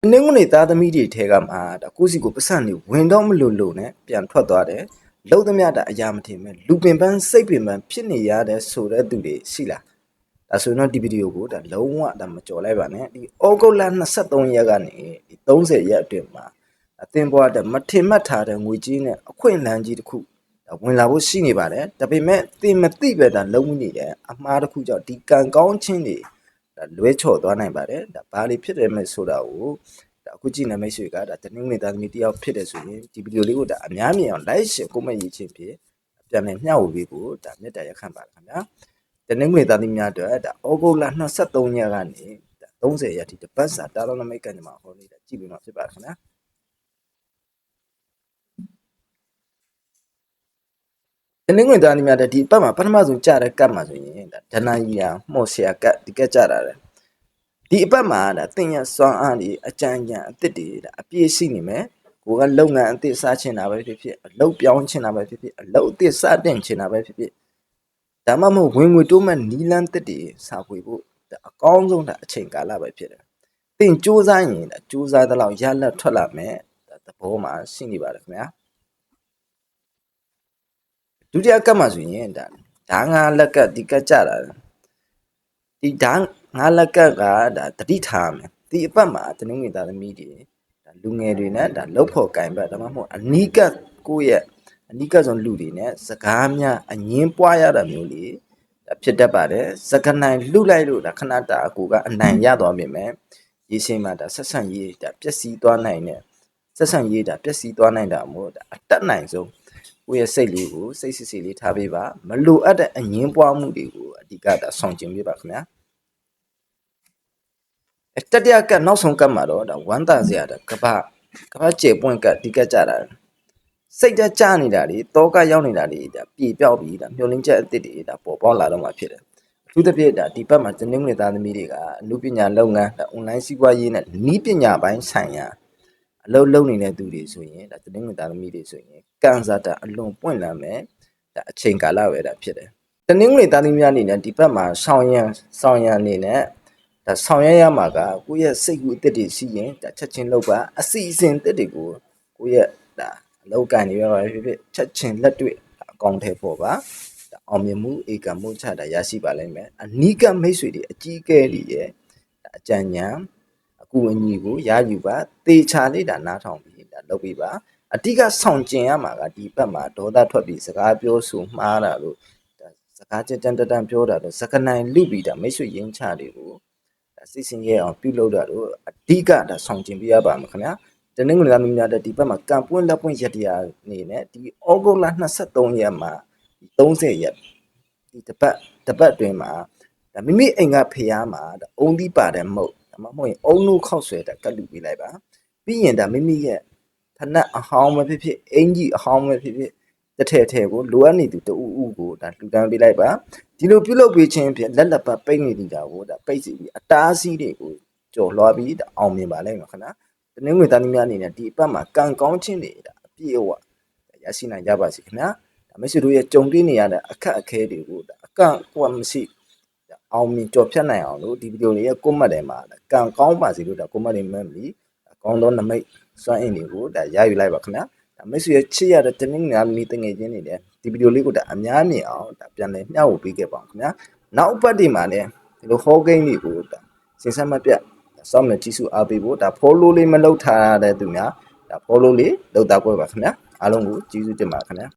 နင်းငွေသားသမီးတွေထဲကမှဒါကိုစီကိုပတ်စံနေဝင်တော့မလို့နဲ့ပြန်ထွက်သွားတယ်လုံးသမျှတာအရာမထင်မဲ့လူပင်ပန်းစိတ်ပင်ပန်းဖြစ်နေရတဲ့ဆိုတဲ့သူတွေရှိလားဒါဆိုရင်တော့ဒီဗီဒီယိုကိုဒါလုံးဝဒါမကြော်လိုက်ပါနဲ့ဒီဩဂုတ်လ23ရက်ကနေဒီ30ရက်အတွင်းမှာအသင်ပွားတဲ့မထင်မှတ်ထားတဲ့ငွေကြီးနဲ့အခွင့်အလမ်းကြီးတစ်ခုဒါဝင်လာဖို့ရှိနေပါတယ်ဒါပေမဲ့သင်မသိပဲဒါလုံးဝနေတယ်အမှားတစ်ခုကြောင့်ဒီကံကောင်းခြင်းတွေဒါလွဲချော်သွားနိုင်ပါတယ်ဒါဘာတွေဖြစ်တယ်မဲ့ဆိုတာကိုဒါအခုကြည့်နေမိတ်ဆွေကဒါတနင်္ဂနွေသားသမီးတယောက်ဖြစ်တယ်ဆိုရင်ဒီဗီဒီယိုလေးကိုဒါအများမြင်အောင် like share comment ရေးခြင်းဖြင့်ပြန်လည်မျှဝေပေးဖို့ဒါမေတ္တာရက်ခံပါခင်ဗျာတနင်္ဂနွေသားသမီးများအတွက်ဒါဩဂုတ်လ23ရက်ကနေ30ရက်ထိတပတ်စာတာတော်နမိတ်ကံကြမှာဟောနေတာကြည့်ပြီးမှဖြစ်ပါခင်ဗျာတနင်္ဂနွေသားသမီးများတဲ့ဒီပတ်မှာပထမဆုံးကြတဲ့ကတ်မှာဆိုရင်ဒါဒဏ္ဍာရီယာမှော်ဆရာကတ်ဒီကတ်ကြတာလေဒီအပတ်မှာဒါတင်ရစွမ်းအားတွေအကြံဉာဏ်အသစ်တွေဒါအပြည့်ရှိနေမယ်ကိုကလုပ်ငန်းအသစ်စချင်တာပဲဖြစ်ဖြစ်အလုပ်ပြောင်းချင်တာပဲဖြစ်ဖြစ်အလုပ်အသစ်စတင်ချင်တာပဲဖြစ်ဖြစ်ဒါမှမဟုတ်ဝင်ငွေတိုးမဲ့နီလန်းသစ်တွေစာဖွေဖို့ဒါအကောင်းဆုံးဒါအချိန်ကာလပဲဖြစ်တယ်တင်စူးစမ်းရင်ဒါစူးစမ်းတဲ့လောက်ရလက်ထွက်လာမယ်ဒါသဘောမှာရှိနေပါတယ်ခင်ဗျာဒုတိယကတ်မှာဆိုရင်ဒါငါလက်ကဒီကတ်ကြတာဒီဓာငါလက်ကကဒါတတိထားမယ်ဒီအပတ်မှာတနင်္ဂနွေသားသမီးတွေဒါလူငယ်တွေနဲ့ဒါလှုပ်ဖို့ကင်ဘက်ဒါမှမဟုတ်အနီးကပ်ကိုယ့်ရဲ့အနီးကပ်ဆုံးလူတွေနဲ့စကားများအငင်းပွားရတာမျိုးလေးဒါဖြစ်တတ်ပါတယ်စကနိုင်လှုပ်လိုက်လို့ဒါခဏတာအကူကအနိုင်ရသွားပြီမဲ့ရေရှင်းမှာဒါဆက်ဆံရေးဒါပျက်စီးသွားနိုင်တဲ့ဆက်ဆံရေးဒါပျက်စီးသွားနိုင်တာမို့ဒါအတက်နိုင်ဆုံးကိုယ့်ရဲ့စိတ်လေးကိုစိတ်စစ်စစ်လေးထားပေးပါမလိုအပ်တဲ့အငင်းပွားမှုတွေကိုအဓိကဒါဆောင်ကျင်ပေးပါခင်ဗျာတတိယကတ်နောက်ဆုံးကတ်မှာတော့ဒါဝမ်းသာစရာဒါကပကျေပွင့်ကတ်ဒီကတ်ကြတာစိတ်ကြနေတာတွေတောကရောက်နေတာတွေဒါပြေပြောက်ပြီးဒါမျောလင်းချက်အသစ်တွေဒါပေါ်ပေါက်လာတော့မှဖြစ်တယ်အထူးသဖြင့်ဒါဒီဘက်မှာတနင်္ဂနွေသားသမီးတွေကအမှုပညာလုပ်ငန်းဒါ online စီးပွားရေးနဲ့နီးပညာပိုင်းဆိုင်ရာအလုပ်လုပ်နေတဲ့သူတွေဆိုရင်ဒါတနင်္ဂနွေသားသမီးတွေဆိုရင်ကံစားတာအလွန်ပွင့်လာမယ်ဒါအချိန်ကာလပဲဒါဖြစ်တယ်တနင်္ဂနွေသားသမီးများအနေနဲ့ဒီဘက်မှာဆောင်ရန်အနေနဲ့ဒါဆောင်ရွက်ရမှာကကိုယ့်ရဲ့စိတ်ကူးအသစ်တွေရှိရင်ဒါချက်ချင်းလုပ်ပါအစီအစဉ်အသစ်တွေကိုကိုယ့်ရဲ့ဒါအလုပ်ကန်တွေပဲဖြစ်ဖြစ်ချက်ချင်းလက်တွေ့အကောင့်ထဲပေါ်ပါဒါအောင်မြင်မှုဧကမှုချတာရရှိပါလိမ့်မယ်အနီးကမိတ်ဆွေတွေအကြီးအကဲတွေရဲ့အကြံဉာဏ်အကူအညီကိုရယူပါတေချာလေးဒါနားထောင်ပြီးဒါလုပ်ပြီးပါအတိကဆောင်ကျင်ရမှာကဒီဘက်မှာဒေါသထွက်ပြီးစကားပြောဆိုမှားတာလို့ဒါစကားကြမ်းတမ်းပြောတာလို့စကနိုင်လူပြီးဒါမိတ်ဆွေရင်းချတွေကိုစိတ်ဆင်းရဲအောင်ပြုလုပ်တာလို့အဓိကဒါဆောင်ကျင်ပြရပါမှာခင်ဗျာတနင်္ဂနွေသားမိများတဲ့ဒီဘက်မှာကံပွင့်လက်ပွင့်ရက်တရားနေနဲ့ဒီဩဂုတ်လ23ရက်မှာ30ရက်ဒီတပတ်အတွင်းမှာဒါမိမိအိမ်ကဖျားမှာဒါအုံသီးပါတယ်မဟုတ်ဒါမှမဟုတ်ရင်အုံနိုးခောက်ဆွဲတာကတ်လူပေးလိုက်ပါပြီးရင်ဒါမိမိရဲ့ဖနက်အဟောင်းပဲဖြစ်ဖြစ်အင်ကြီးအဟောင်းပဲဖြစ်ဖြစ်တစ်ထည်ကိုလိုအပ်နေသူတူဦးကိုဒါလှူဒန်းပေးလိုက်ပါဒီလိုပြုလုပ်ပေးခြင်းဖြင့်လက်လက်ပတ်ပိတ်နေနေတာကိုဒါပိတ်စီပြီးအတားအဆီးတွေကိုကျော်လွှားပြီးဒါအောင်မြင်ပါလိမ့်မယ်ခင်ဗျာတနင်္ဂနွေသားသမီးများအနေနဲ့ဒီအပတ်မှာကံကောင်းခြင်းတွေဒါအပြည့်အဝရရှိနိုင်ကြပါစေခင်ဗျာဒါမိတ်ဆွေတို့ရဲ့ကြုံတွေ့နေရတဲ့အခက်အခဲတွေကိုဒါအကန့်အကွက်မရှိအောင်မြင်ကျော်ဖြတ်နိုင်အောင်လို့ဒီဗီဒီယိုလေးရဲ့ comment ထဲမှာကံကောင်းပါစေလို့ဒါ comment လေးမှတ်ပြီးကောင်းသောနမိတ်စွမ်းအင်တွေကိုဒါရယူလိုက်ပါခင်ဗျာဒါမိတ်ဆွေရဲ့ချစ်ရတဲ့တနင်္ဂနွေသမီးတငယ်ချင်းတွေလည်းဒီဗီဒီယိုလေးကိုဒါအများမြင်အောင်ဒါပြန်လည်မျှဝေပေးခဲ့ပါအောင်ခင်ဗျာနောက်ပတ်ဒီမှာလည်းဒီလို whole game တွေကိုဒါစင်စမ်းမပြတ်စောင့်မျှကြည့်စုအားပေးဖို့ဒါ follow လေးမလုပ်ထားတဲ့သူများဒါ follow လေးလုပ်သားပွဲပါခင်ဗျာအားလုံးကိုကျေးဇူးတင်ပါခင်ဗျာ